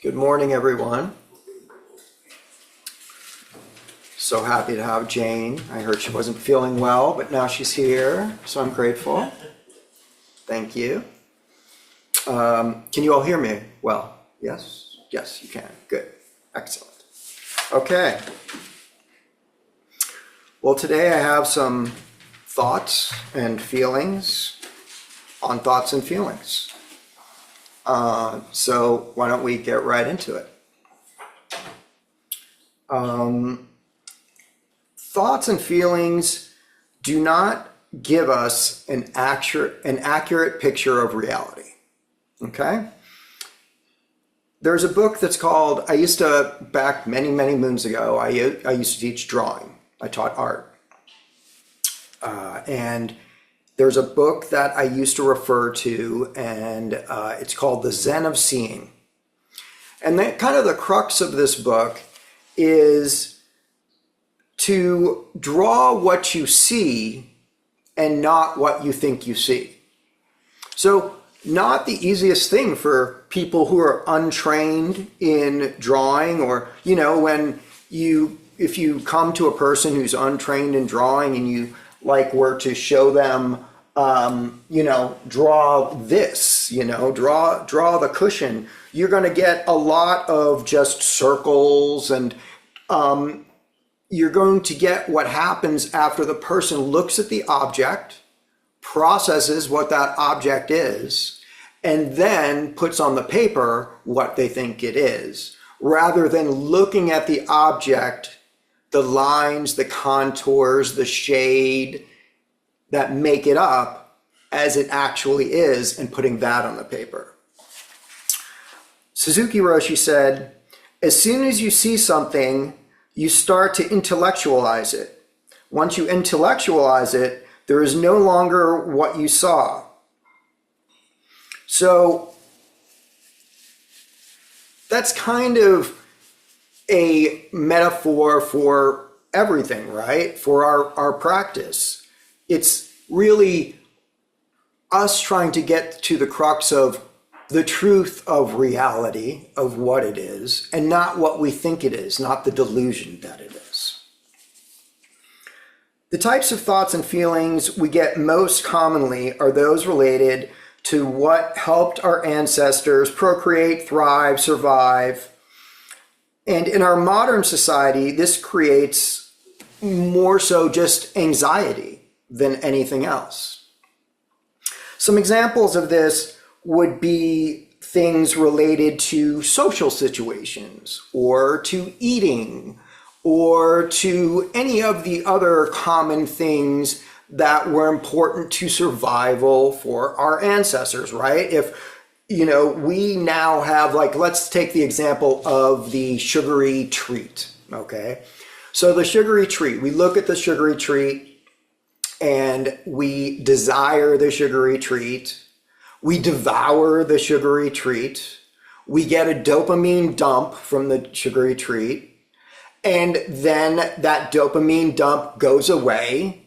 Good morning, everyone. So happy to have Jane. I heard she wasn't feeling well, but now she's here, so I'm grateful. Thank you. Can you all hear me well? Yes? Yes, you can. Good. Excellent. Okay. Well, today I have some thoughts and feelings on thoughts and feelings. So why don't we get right into it? Thoughts and feelings do not give us an accurate picture of reality. Okay? There's a book that's called, back many moons ago, I used to teach drawing. I taught art. And there's a book that I used to refer to, and it's called The Zen of Seeing. And kind of the crux of this book is to draw what you see and not what you think you see. So not the easiest thing for people who are untrained in drawing, or, if you come to a person who's untrained in drawing and you were to show them, draw this, draw the cushion, you're going to get a lot of just circles, and you're going to get what happens after the person looks at the object, processes what that object is, and then puts on the paper what they think it is, rather than looking at the object, the lines, the contours, the shade that make it up as it actually is, and putting that on the paper. Suzuki Roshi said, as soon as you see something, you start to intellectualize it. Once you intellectualize it, there is no longer what you saw. So that's kind of a metaphor for everything, right? For our practice. It's really us trying to get to the crux of the truth of reality, of what it is, and not what we think it is, not the delusion that it is. The types of thoughts and feelings we get most commonly are those related to what helped our ancestors procreate, thrive, survive. And in our modern society, this creates more so just anxiety than anything else. Some examples of this would be things related to social situations, or to eating, or to any of the other common things that were important to survival for our ancestors, right? If we now have, let's take the example of the sugary treat, okay? So the sugary treat, we look at the sugary treat and we desire the sugary treat. We devour the sugary treat. We get a dopamine dump from the sugary treat. And then that dopamine dump goes away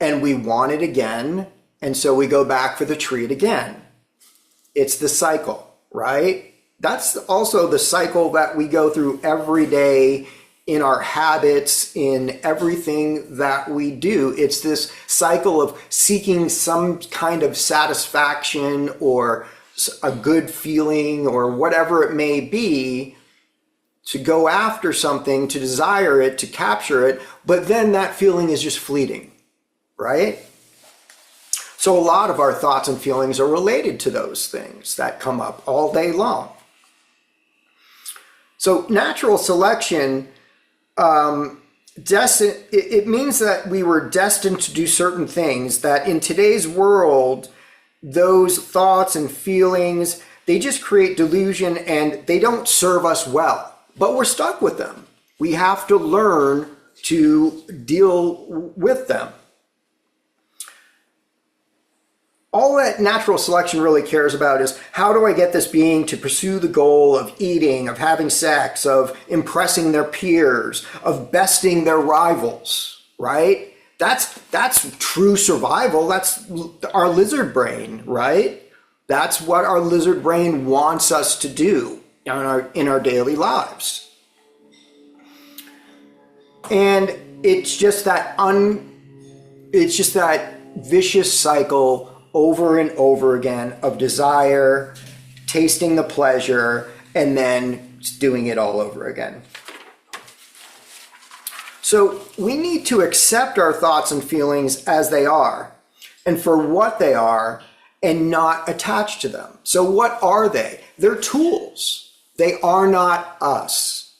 and we want it again. And so we go back for the treat again. It's the cycle, right? That's also the cycle that we go through every day in our habits, in everything that we do. It's this cycle of seeking some kind of satisfaction or a good feeling or whatever it may be, to go after something, to desire it, to capture it, but then that feeling is just fleeting, right? So a lot of our thoughts and feelings are related to those things that come up all day long. So natural selection, it means that we were destined to do certain things that in today's world, those thoughts and feelings, they just create delusion and they don't serve us well, but we're stuck with them. We have to learn to deal with them. All that natural selection really cares about is, how do I get this being to pursue the goal of eating, of having sex, of impressing their peers, of besting their rivals, right? That's true survival. That's our lizard brain, right? That's what our lizard brain wants us to do in our daily lives. And it's just that vicious cycle over and over again of desire, tasting the pleasure, and then doing it all over again. So we need to accept our thoughts and feelings as they are and for what they are and not attach to them. So what are they? They're tools. They are not us.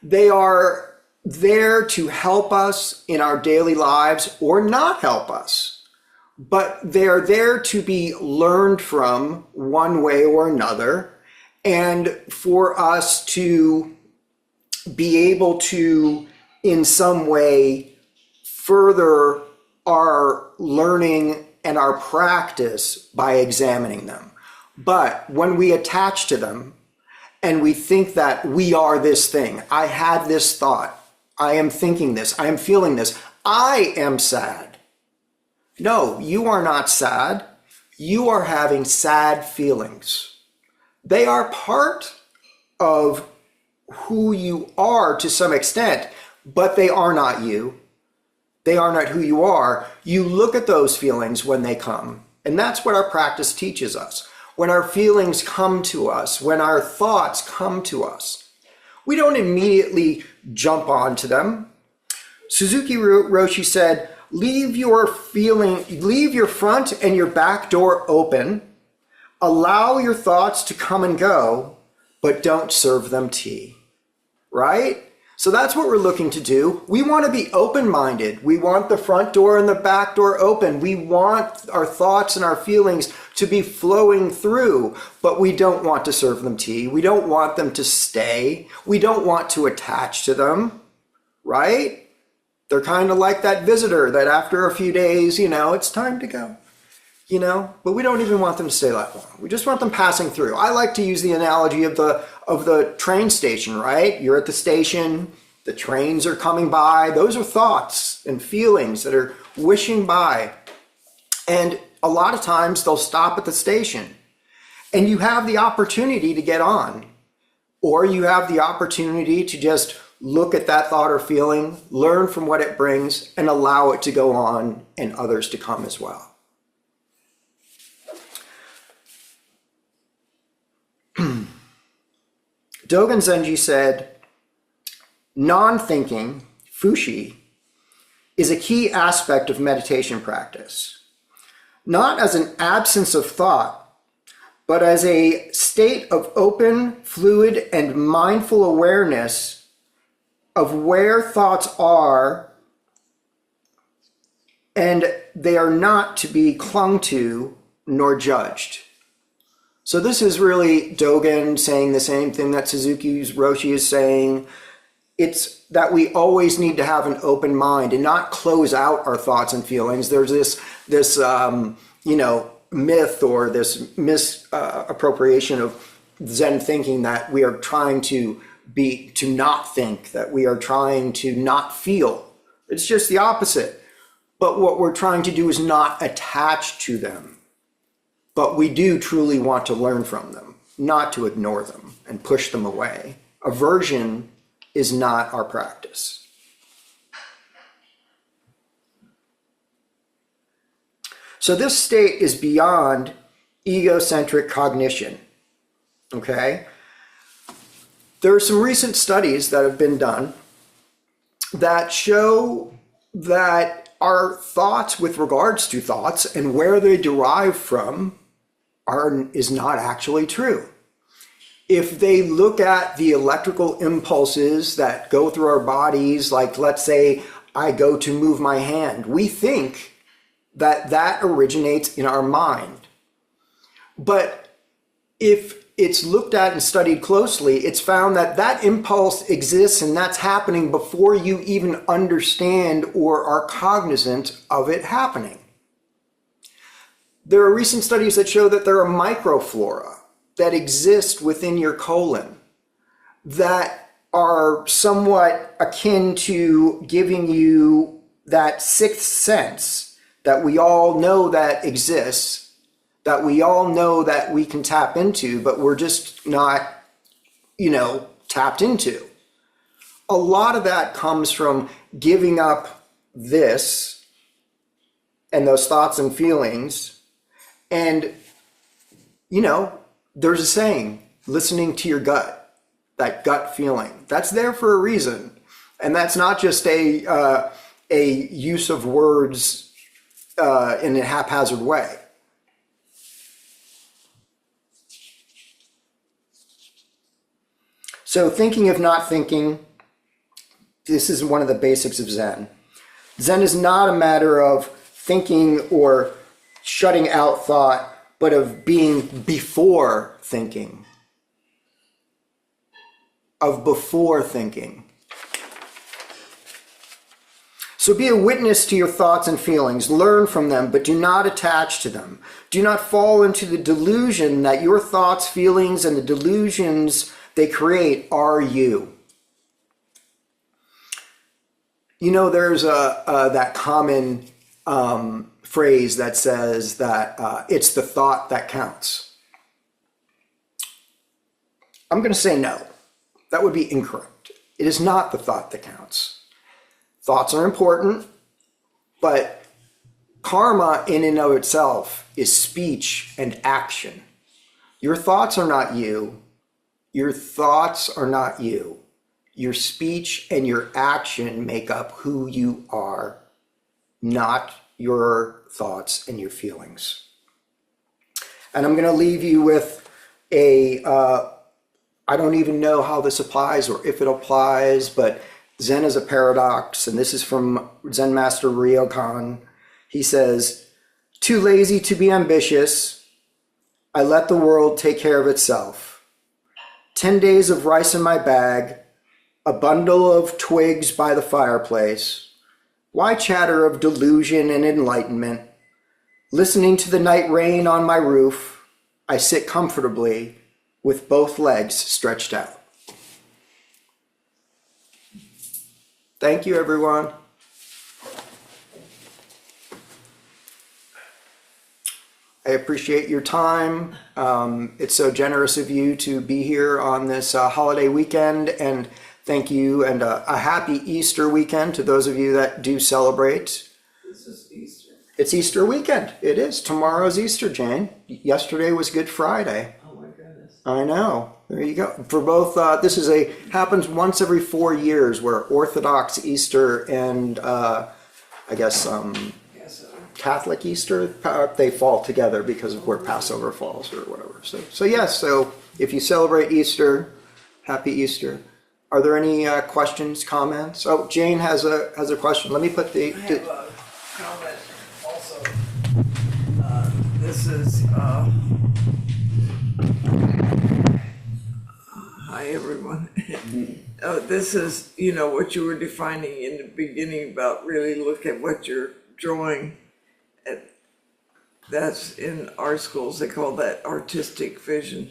They are there to help us in our daily lives or not help us. But they're there to be learned from one way or another, and for us to be able to, in some way, further our learning and our practice by examining them. But when we attach to them and we think that we are this thing, I had this thought, I am thinking this, I am feeling this, I am sad. No, you are not sad. You are having sad feelings. They are part of who you are to some extent, but they are not you. They are not who you are. You look at those feelings when they come, and that's what our practice teaches us. When our feelings come to us, when our thoughts come to us, we don't immediately jump onto them. Suzuki Roshi said, leave your front and your back door open, allow your thoughts to come and go, but don't serve them tea, right? So that's what we're looking to do. We want to be open-minded. We want the front door and the back door open. We want our thoughts and our feelings to be flowing through, but we don't want to serve them tea. We don't want them to stay. We don't want to attach to them, right? They're kind of like that visitor that after a few days, it's time to go, but we don't even want them to stay that long. We just want them passing through. I like to use the analogy of the train station, right? You're at the station, the trains are coming by. Those are thoughts and feelings that are wishing by. And a lot of times they'll stop at the station and you have the opportunity to get on, or you have the opportunity to just look at that thought or feeling, learn from what it brings, and allow it to go on and others to come as well. Dogen Zenji said, non-thinking, fushi, is a key aspect of meditation practice, not as an absence of thought, but as a state of open, fluid, and mindful awareness of where thoughts are, and they are not to be clung to nor judged. So this is really Dogen saying the same thing that Suzuki Roshi is saying. It's that we always need to have an open mind and not close out our thoughts and feelings. There's this myth or this misappropriation of Zen thinking that we are trying to not think, that we are trying to not feel. It's just the opposite. But what we're trying to do is not attach to them. But we do truly want to learn from them, not to ignore them and push them away. Aversion is not our practice. So this state is beyond egocentric cognition, okay? There are some recent studies that have been done that show that our thoughts with regards to thoughts and where they derive from is not actually true. If they look at the electrical impulses that go through our bodies, like let's say I go to move my hand, we think that originates in our mind. But if it's looked at and studied closely, it's found that impulse exists and that's happening before you even understand or are cognizant of it happening. There are recent studies that show that there are microflora that exist within your colon that are somewhat akin to giving you that sixth sense that we all know that exists, that we all know that we can tap into, but we're just not, tapped into. A lot of that comes from giving up this and those thoughts and feelings. And, there's a saying, listening to your gut, that gut feeling, that's there for a reason. And that's not just a use of words in a haphazard way. So thinking of not thinking, this is one of the basics of Zen. Zen is not a matter of thinking or shutting out thought, but of being before thinking. Of before thinking. So be a witness to your thoughts and feelings. Learn from them, but do not attach to them. Do not fall into the delusion that your thoughts, feelings, and the delusions they create are you. There's that common phrase that says that it's the thought that counts. I'm going to say no. That would be incorrect. It is not the thought that counts. Thoughts are important, but karma in and of itself is speech and action. Your thoughts are not you. Your thoughts are not you. Your speech and your action make up who you are, not your thoughts and your feelings. And I'm going to leave you with I don't even know how this applies or if it applies, but Zen is a paradox, and this is from Zen Master Ryokan. He says, "Too lazy to be ambitious, I let the world take care of itself. 10 days of rice in my bag, a bundle of twigs by the fireplace. Why chatter of delusion and enlightenment? Listening to the night rain on my roof, I sit comfortably with both legs stretched out." Thank you, everyone. I appreciate your time. It's so generous of you to be here on this holiday weekend, and thank you, and a happy Easter weekend to those of you that do celebrate. This is Easter. It's Easter weekend. It is. Tomorrow's Easter, Jane. Yesterday was Good Friday. Oh my goodness. I know. There you go. For both, this happens once every 4 years, where Orthodox Easter and Catholic Easter, they fall together because of where Passover falls or whatever. So if you celebrate Easter, happy Easter. Are there any questions, comments? Oh, Jane has a question. Let me put I have a comment also. This is hi everyone. This is what you were defining in the beginning about really look at what you're drawing. That's in art schools, they call that artistic vision.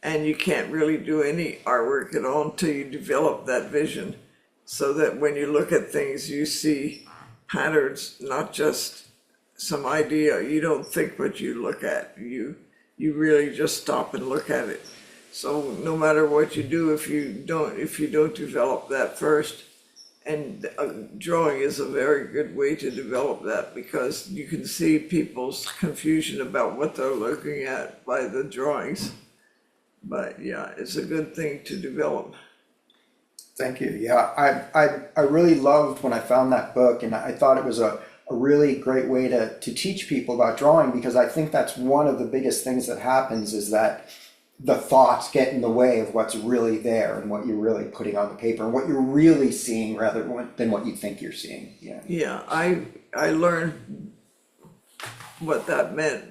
And you can't really do any artwork at all until you develop that vision, so that when you look at things, you see patterns, not just some idea. You don't think what you look at. You really just stop and look at it. So no matter what you do, if you don't develop that first, and drawing is a very good way to develop that, because you can see people's confusion about what they're looking at by the drawings. But yeah, it's a good thing to develop. Thank you. Yeah, I really loved when I found that book, and I thought it was a really great way to teach people about drawing, because I think that's one of the biggest things that happens, is that the thoughts get in the way of what's really there and what you're really putting on the paper and what you're really seeing rather than what you think you're seeing. Yeah, I learned what that meant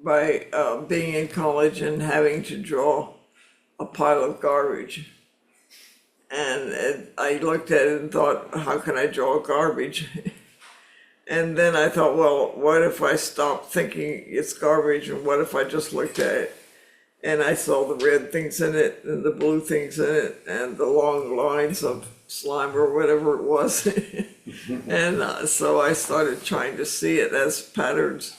by being in college and having to draw a pile of garbage. And I looked at it and thought, how can I draw garbage? And then I thought, well, what if I stopped thinking it's garbage, and what if I just looked at it and I saw the red things in it and the blue things in it and the long lines of slime or whatever it was. And so I started trying to see it as patterns.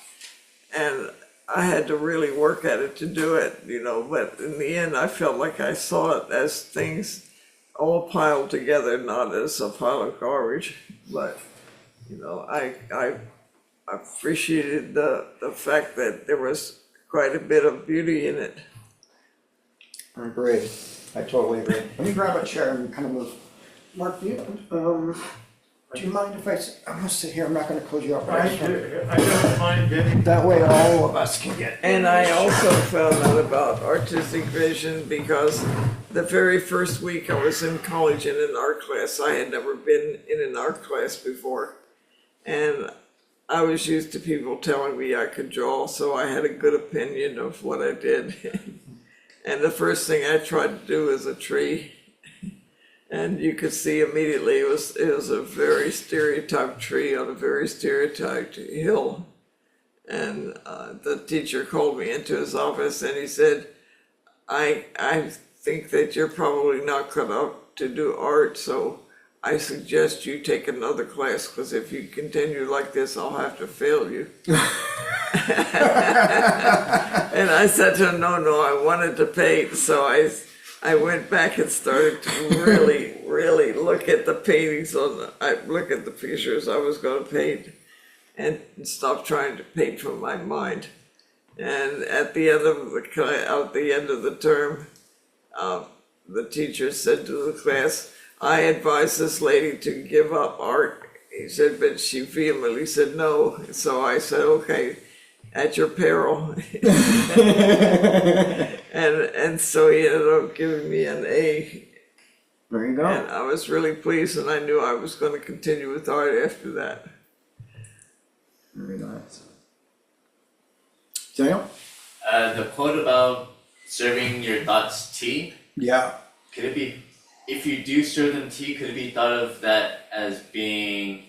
and I had to really work at it to do it, but in the end I felt like I saw it as things all piled together, not as a pile of garbage. But I appreciated the fact that there was quite a bit of beauty in it. I agree. I totally agree. Let me grab a chair and kind of move. Mark, do you mind if I'm gonna sit here, I'm not gonna close you up. I don't mind getting. That way all of us can get. And I also found out about artistic vision because the very first week I was in college in an art class. I had never been in an art class before. And I was used to people telling me I could draw, so I had a good opinion of what I did. And the first thing I tried to do was a tree. And you could see immediately it was a very stereotyped tree on a very stereotyped hill. And the teacher called me into his office and he said, I think that you're probably not cut out to do art, so I suggest you take another class, because if you continue like this, I'll have to fail you. And I said to him, no, I wanted to paint, so I went back and started to really look at the paintings look at the pictures I was going to paint, and stop trying to paint from my mind. And at the end of the term, the teacher said to the class, I advise this lady to give up art. He said, but she vehemently said no. So I said, okay, at your peril. And so he ended up giving me an A. There you go. And I was really pleased, and I knew I was going to continue with art after that. Very nice. Daniel? The quote about serving your thoughts tea, Yeah. could it be, if you do serve them tea, could it be thought of that as being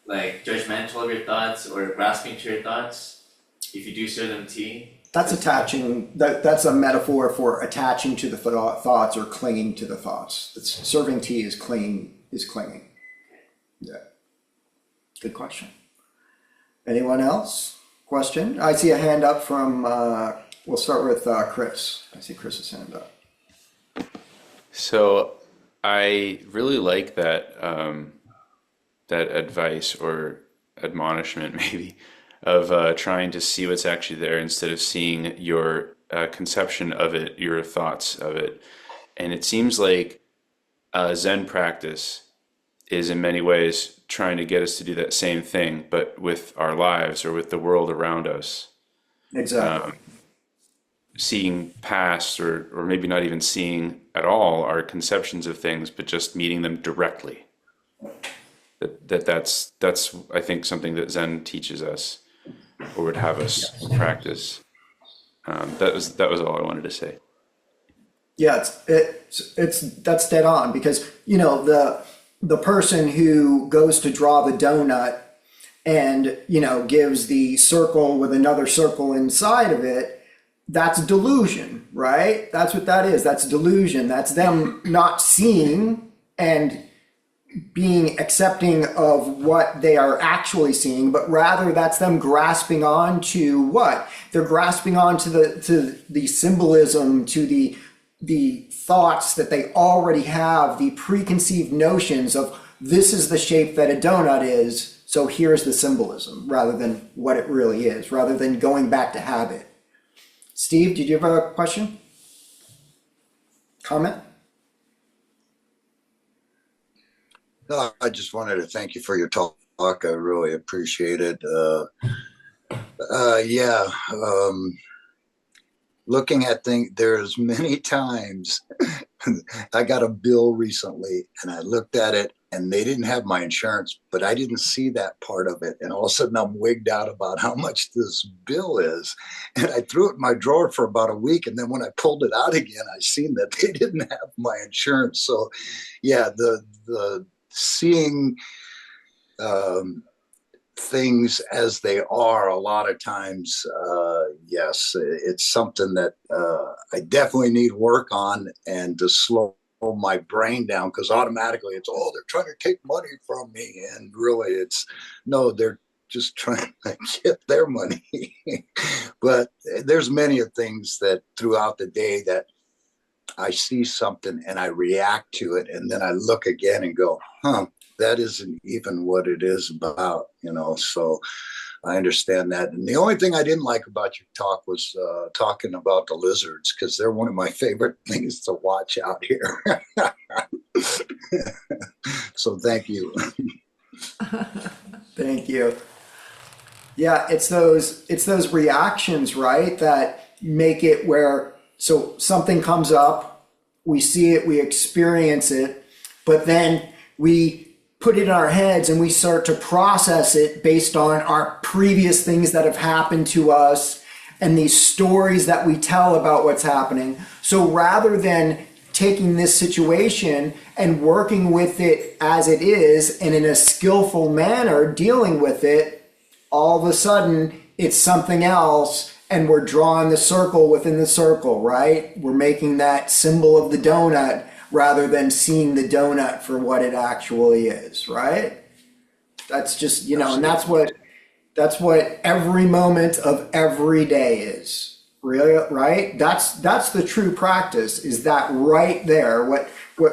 like judgmental of your thoughts or grasping to your thoughts? If you do serve them tea? That's that's a metaphor for attaching to the thoughts or clinging to the thoughts. Serving tea is clinging. Yeah. Good question. Anyone else? Question? I see a hand up from, we'll start with Chris. I see Chris's hand up. So I really like that that advice or admonishment maybe of trying to see what's actually there instead of seeing your conception of it, your thoughts of it. And it seems like Zen practice is in many ways trying to get us to do that same thing, but with our lives or with the world around us. Exactly. Seeing past or maybe not even seeing at all our conceptions of things, but just meeting them directly. That's I think something that Zen teaches us or would have us practice. That was all I wanted to say. Yeah, that's dead on, because the person who goes to draw the donut and gives the circle with another circle inside of it, that's delusion, right? That's what that is. That's delusion. That's them not seeing and being accepting of what they are actually seeing, but rather that's them grasping on to what? They're grasping on to the symbolism, to the thoughts that they already have, the preconceived notions of this is the shape that a donut is, so here's the symbolism, rather than what it really is, rather than going back to habit. Steve, did you have a question? Comment? No, I just wanted to thank you for your talk. I really appreciate it. Looking at things, there's many times I got a bill recently and I looked at it and they didn't have my insurance, but I didn't see that part of it. And all of a sudden I'm wigged out about how much this bill is. And I threw it in my drawer for about a week. And then when I pulled it out again, I seen that they didn't have my insurance. So yeah, the seeing things as they are a lot of times, yes, it's something that I definitely need work on, and to slow my brain down, because automatically it's, oh, they're trying to take money from me, and really it's no, they're just trying to get their money. But there's many of things that throughout the day that I see something and I react to it, and then I look again and go, that isn't even what it is about, so I understand that. And the only thing I didn't like about your talk was talking about the lizards, because they're one of my favorite things to watch out here. So thank you. Thank you. Yeah, it's those reactions, right, that make it where, so something comes up, we see it, we experience it, but then we put it in our heads and we start to process it based on our previous things that have happened to us and these stories that we tell about what's happening. So rather than taking this situation and working with it as it is and in a skillful manner dealing with it, all of a sudden it's something else, and we're drawing the circle within the circle, right? We're making that symbol of the donut rather than seeing the donut for what it actually is, right? That's just, and that's what every moment of every day is, really, right? That's the true practice, is that right there. What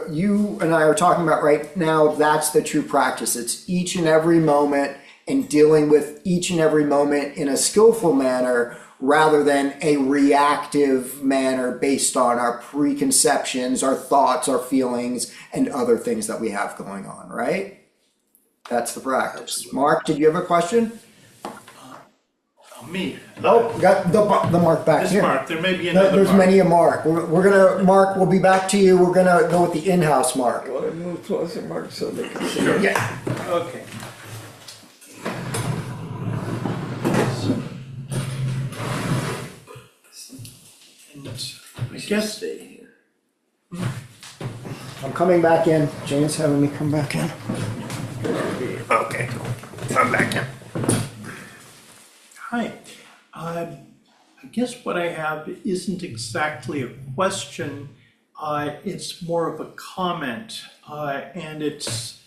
you and I are talking about right now, that's the true practice. It's each and every moment and dealing with each and every moment in a skillful manner rather than a reactive manner based on our preconceptions, our thoughts, our feelings, and other things that we have going on, right? That's the practice. Absolutely. Mark, did you have a question? Me. Oh, got the Mark back This here. Mark, there may be another There's Mark. many a Mark. Mark, we'll be back to you. We're gonna go with the in-house Mark. You want to move closer, Mark, so they can see. Sure. Yeah. Okay. And I guess Stay here. I'm coming back in. Jane's having me come back in. Okay, I'm back in. Hi. I guess what I have isn't exactly a question. It's more of a comment, and it's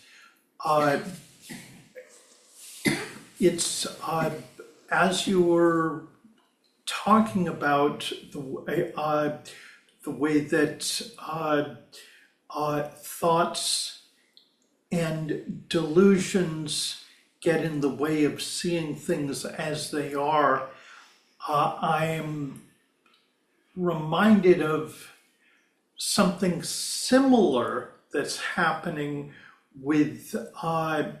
as you were talking about the way that thoughts and delusions get in the way of seeing things as they are. I am reminded of something similar that's happening with I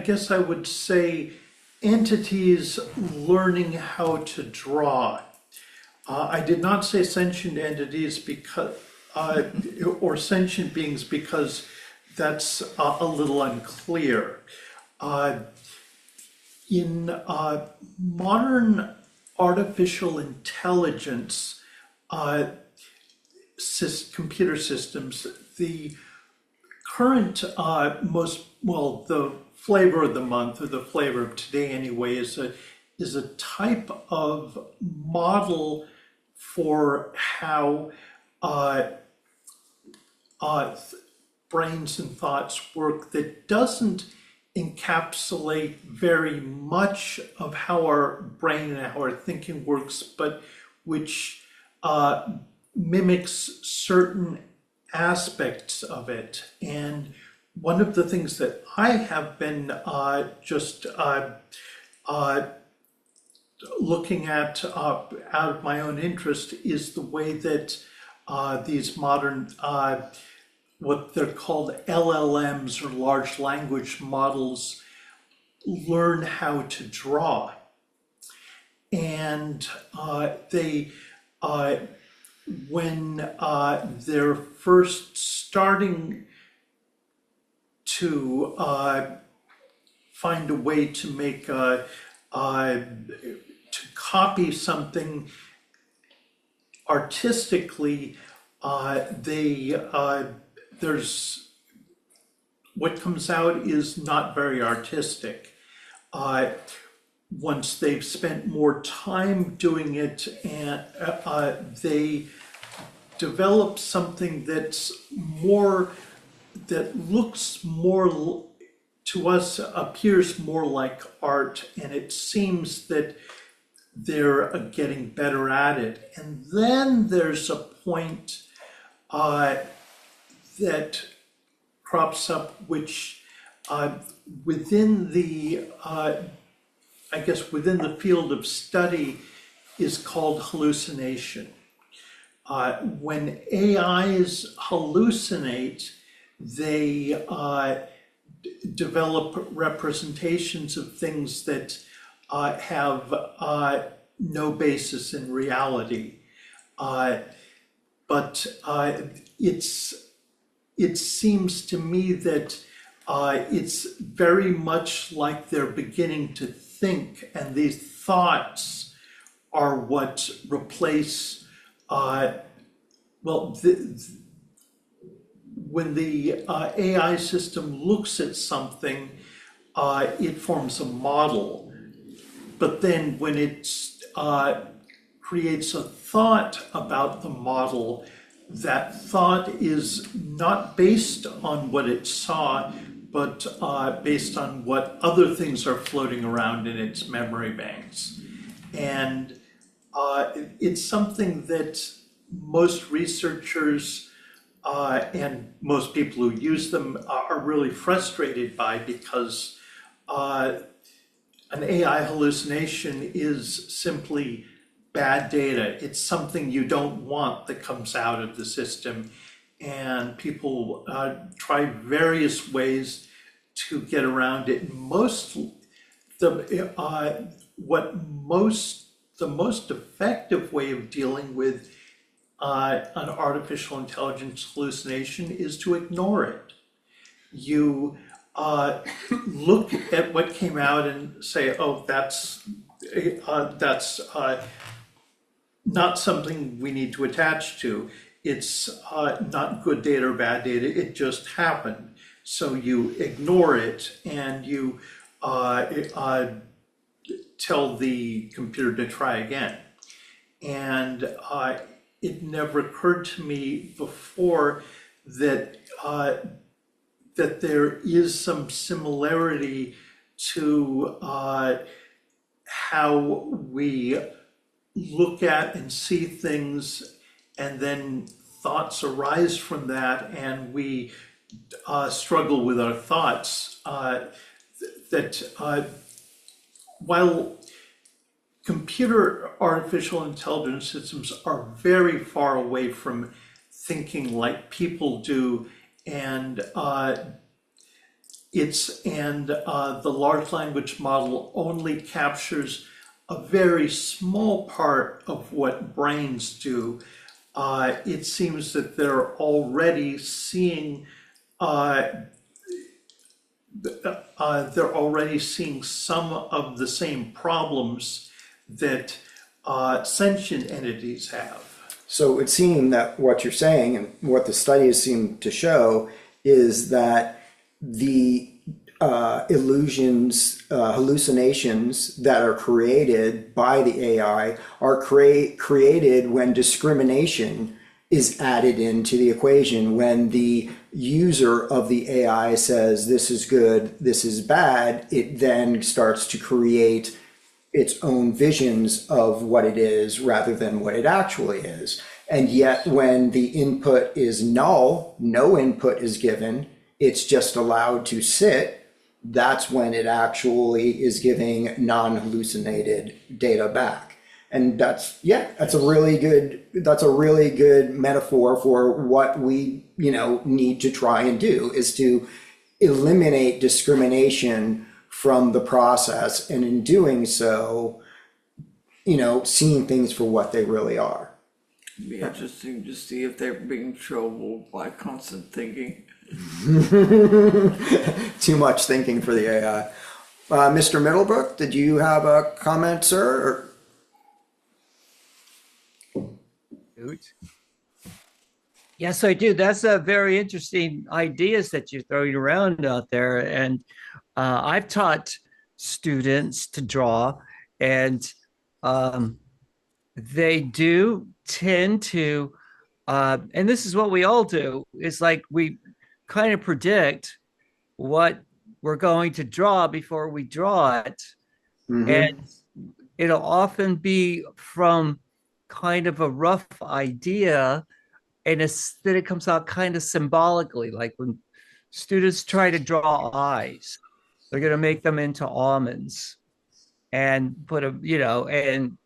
guess I would say entities learning how to draw. I did not say sentient entities because, or sentient beings, because that's a little unclear. In modern artificial intelligence computer systems, the current the flavor of the month, or the flavor of today anyway, is a type of model for how brains and thoughts work that doesn't encapsulate very much of how our brain and how our thinking works, but which mimics certain aspects of it. And one of the things that I have been looking at out of my own interest is the way that these modern what they're called LLMs, or large language models, learn how to draw. And they when they're first starting to find a way to make to copy something artistically, there's what comes out is not very artistic. Once they've spent more time doing it, and they develop something that looks more to us appears more like art, and it seems that they're getting better at it. And then there's a point that crops up, which within the, I guess within the field of study is called hallucination. When AIs hallucinate, they develop representations of things that have no basis in reality. But it seems to me that it's very much like they're beginning to think, and these thoughts are what replace, when the AI system looks at something, it forms a model. But then when it creates a thought about the model, that thought is not based on what it saw, but based on what other things are floating around in its memory banks. And it's something that most researchers and most people who use them are really frustrated by, because an AI hallucination is simply bad data. It's something you don't want that comes out of the system. And people try various ways to get around it. The most effective way of dealing with an artificial intelligence hallucination is to ignore it. You look at what came out and say, oh, that's not something we need to attach to. It's not good data or bad data, it just happened. So you ignore it, and you tell the computer to try again. And it never occurred to me before that that there is some similarity to how we look at and see things, and then thoughts arise from that, and we struggle with our thoughts. While computer artificial intelligence systems are very far away from thinking like people do, and the large language model only captures a very small part of what brains do. It seems that they're already seeing some of the same problems that sentient entities have. So it seemed that what you're saying and what the studies seem to show is that the illusions, hallucinations that are created by the AI are created when discrimination is added into the equation. When the user of the AI says, this is good, this is bad, it then starts to create its own visions of what it is rather than what it actually is. And yet when the input is null, no input is given, it's just allowed to sit, that's when it actually is giving non-hallucinated data back. And that's a really good metaphor for what we, need to try and do, is to eliminate discrimination from the process, and in doing so, seeing things for what they really are. It'd be interesting to see if they're being troubled by constant thinking. Too much thinking for the AI. Mr. Middlebrook, did you have a comment, sir? Yes, I do. That's a very interesting ideas that you're throwing around out there. And I've taught students to draw, and they do tend to, and this is what we all do, is like we kind of predict what we're going to draw before we draw it. And Mm-hmm. it'll often be from kind of a rough idea, and then it comes out kind of symbolically, like when students try to draw eyes, they're going to make them into almonds and put a, and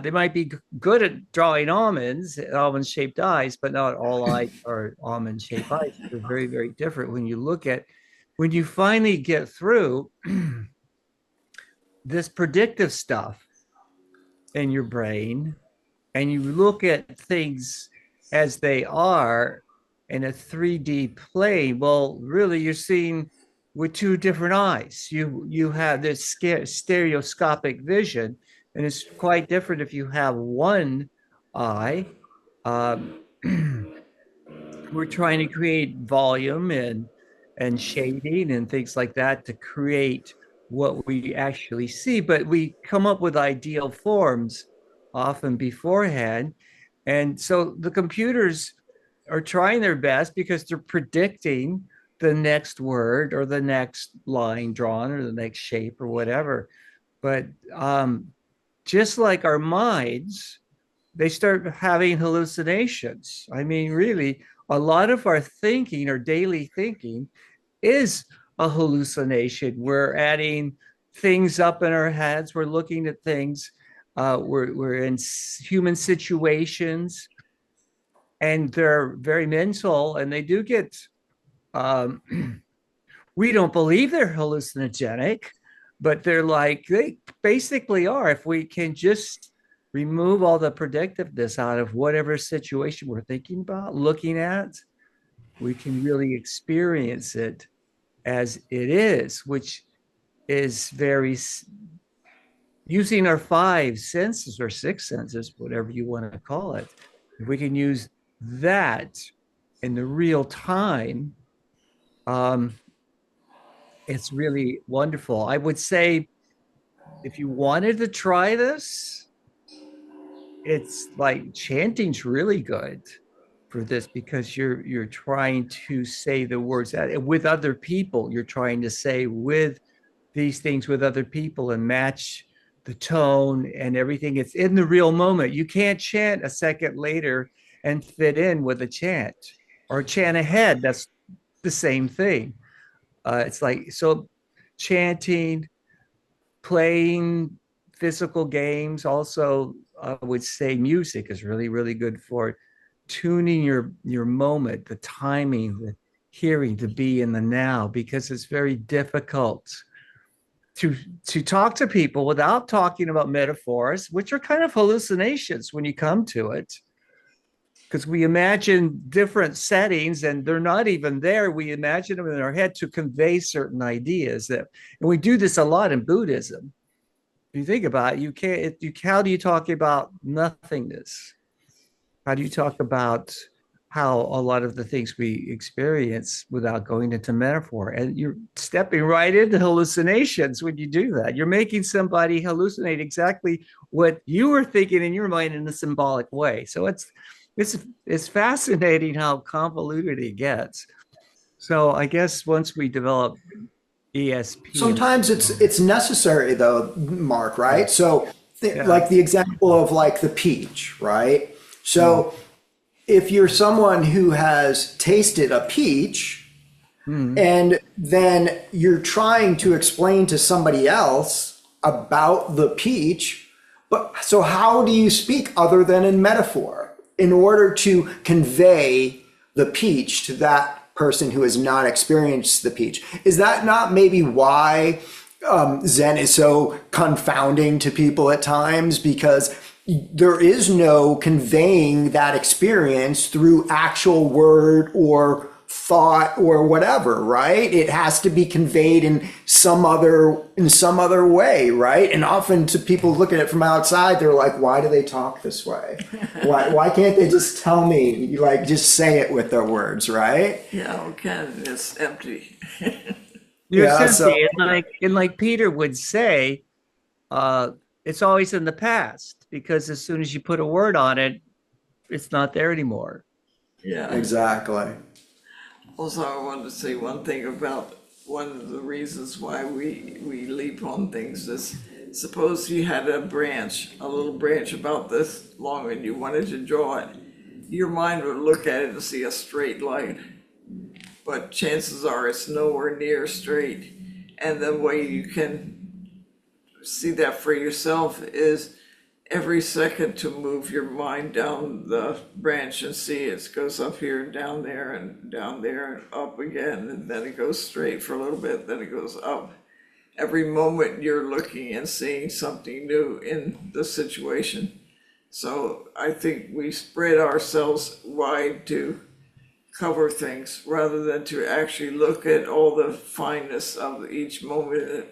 they might be good at drawing almonds, almond shaped eyes, but not all eyes are almond shaped eyes. They're very, very different when you look at, when you finally get through this predictive stuff in your brain and you look at things as they are in a 3D plane, well, really you're seeing with two different eyes. You have this stereoscopic vision, and it's quite different if you have one eye. Um, we're trying to create volume and shading and things like that to create what we actually see, but we come up with ideal forms often beforehand. And so the computers are trying their best because they're predicting the next word or the next line drawn or the next shape or whatever. But just like our minds, they start having hallucinations. I mean, really, a lot of our thinking, our daily thinking, is a hallucination. We're adding things up in our heads. We're looking at things. We're in human situations, and they're very mental, and they do get. Um, we don't believe they're hallucinogenic, but they're like they basically are. If we can just remove all the predictiveness out of whatever situation we're thinking about, looking at, we can really experience it as it is, which is very using our five senses or six senses, whatever you want to call it. If we can use that in the real time, um, it's really wonderful. I would say if you wanted to try this, it's like chanting's really good for this because you're trying to say the words with other people. You're trying to say with these things with other people and match the tone and everything. It's in the real moment. You can't chant a second later and fit in with a chant or chant ahead. That's the same thing. It's like so chanting, playing physical games. Also, I would say music is really, really good for tuning your moment, the timing, the hearing, to be in the now, because it's very difficult to to talk to people without talking about metaphors, which are kind of hallucinations when you come to it. Because we imagine different settings and they're not even there. We imagine them in our head to convey certain ideas that, and we do this a lot in Buddhism. If you think about it, you can't, how do you talk about nothingness? How do you talk about how a lot of the things we experience without going into metaphor? And you're stepping right into hallucinations when you do that. You're making somebody hallucinate exactly what you were thinking in your mind in a symbolic way. So it's fascinating how convoluted it gets. So I guess once we develop ESP and Sometimes it's necessary though, Mark, right? So yeah. like the example of like the peach, right? Mm, So if you're someone who has tasted a peach mm, and then you're trying to explain to somebody else about the peach, but so how do you speak other than in metaphor in order to convey the peach to that person who has not experienced the peach? Is that not maybe why Zen is so confounding to people at times? Because there is no conveying that experience through actual word or thought or whatever, right? It has to be conveyed in some other way, right? And often to people look at it from outside, they're like, why do they talk this way? Why can't they just tell me, like just say it with their words, right? Yeah, okay, it's empty. you're Yeah, so simply and like Peter would say, uh, it's always in the past because as soon as you put a word on it, it's not there anymore. Yeah. exactly. Also, I wanted to say one thing about one of the reasons why we leap on things is, suppose you had a little branch about this long and you wanted to draw it. Your mind would look at it and see a straight line, but chances are it's nowhere near straight. And the way you can see that for yourself is every second to move your mind down the branch and see it goes up here and down there and up again, and then it goes straight for a little bit, then it goes up. Every moment you're looking and seeing something new in the situation. So I think we spread ourselves wide to cover things rather than to actually look at all the fineness of each moment.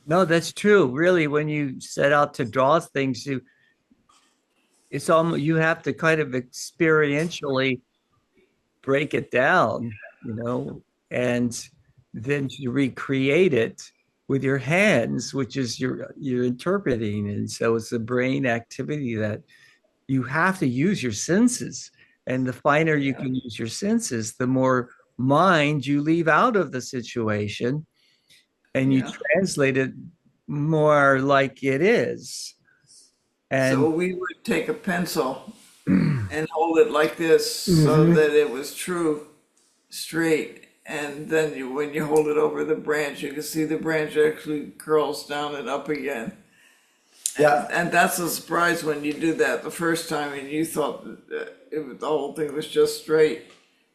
No, that's true. Really, when you set out to draw things, it's almost you have to kind of experientially break it down, and then you recreate it with your hands, which is you're interpreting. And so it's a brain activity that you have to use your senses. And the finer you can use your senses, the more mind you leave out of the situation and you Yeah. translate it more like it is. And So we would take a pencil and hold it like this so that it was true, straight. And then when you hold it over the branch, you can see the branch actually curls down and up again. Yeah. And that's a surprise when you do that the first time and you thought that the whole thing was just straight.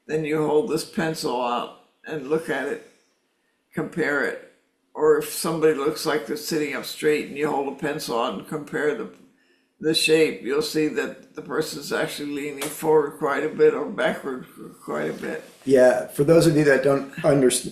Then you hold this pencil out and look at it, compare it. Or if somebody looks like they're sitting up straight and you hold a pencil out and compare the shape, you'll see that the person's actually leaning forward quite a bit or backward quite a bit. Yeah, for those of you that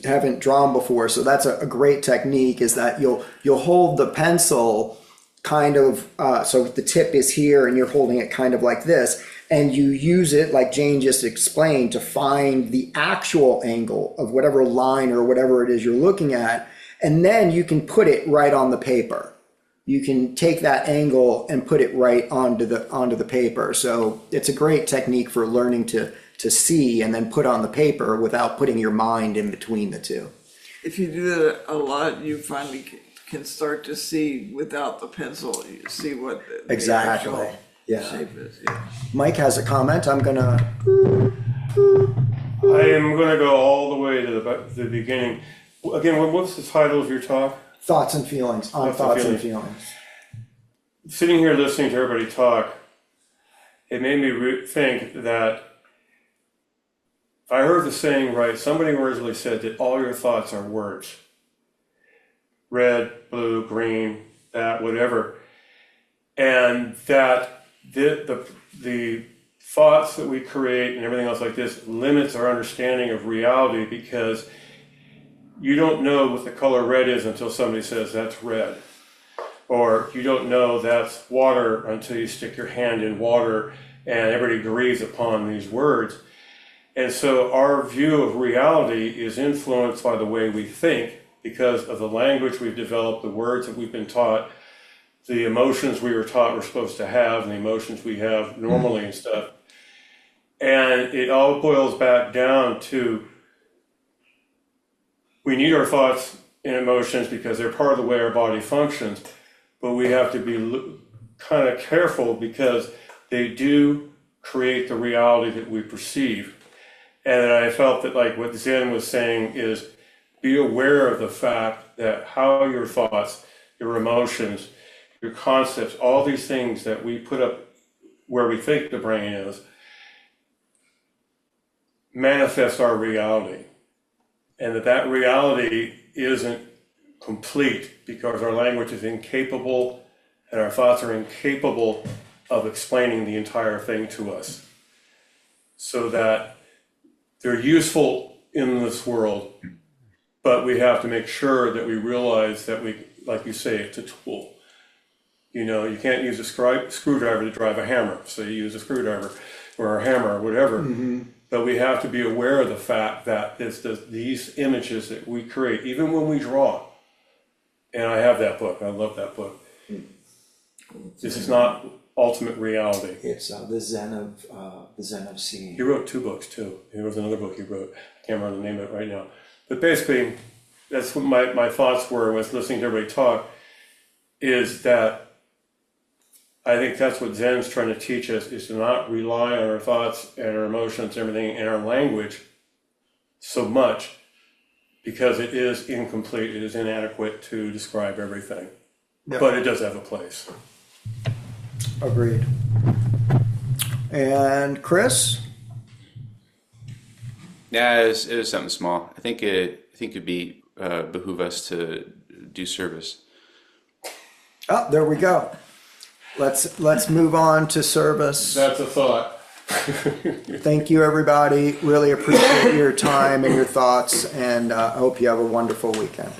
haven't drawn before, so that's a great technique, is that you'll hold the pencil kind of so the tip is here and you're holding it kind of like this, and you use it like Jane just explained to find the actual angle of whatever line or whatever it is you're looking at, and then you can put it right on the paper. You can take that angle and put it right onto the paper. So it's a great technique for learning to see and then put on the paper without putting your mind in between the two. If you do that a lot, you finally can start to see without the pencil. You see what the Exactly. actual Yeah. shape is. Yeah. Mike has a comment. I am gonna go all the way to the beginning. Again, what's the title of your talk? thoughts and feelings on thoughts and feelings. Sitting here listening to everybody talk, it made me think that if I heard the saying right, somebody originally said that all your thoughts are words. Red, blue, green, that, whatever. And that the thoughts that we create and everything else like this limits our understanding of reality, because you don't know what the color red is until somebody says that's red. Or you don't know that's water until you stick your hand in water and everybody agrees upon these words. And so our view of reality is influenced by the way we think because of the language we've developed, the words that we've been taught, the emotions we were taught we're supposed to have, and the emotions we have normally and stuff. And it all boils back down to we need our thoughts and emotions because they're part of the way our body functions, but we have to be kind of careful because they do create the reality that we perceive. And I felt that like what Zen was saying is be aware of the fact that how your thoughts, your emotions, your concepts, all these things that we put up where we think the brain is, manifest our reality. And that reality isn't complete because our language is incapable and our thoughts are incapable of explaining the entire thing to us. So that they're useful in this world, but we have to make sure that we realize that we, like you say, it's a tool. You know, you can't use a screwdriver to drive a hammer. So you use a screwdriver or a hammer or whatever. But we have to be aware of the fact that these images that we create, even when we draw, and I have that book, I love that book. This is not ultimate reality. It's the Zen of seeing. He wrote 2 books too. There was another book he wrote. I can't remember the name of it right now. But basically, that's what my thoughts were with listening to everybody talk, is that I think that's what Zen's trying to teach us, is to not rely on our thoughts and our emotions and everything and our language so much, because it is incomplete, it is inadequate to describe everything. Yep. But it does have a place. Agreed. And Chris? Yeah, it was something small. I think it'd be behoove us to do service. Oh, there we go. Let's move on to service. That's a thought. Thank you, everybody. Really appreciate your time and your thoughts, and I hope you have a wonderful weekend.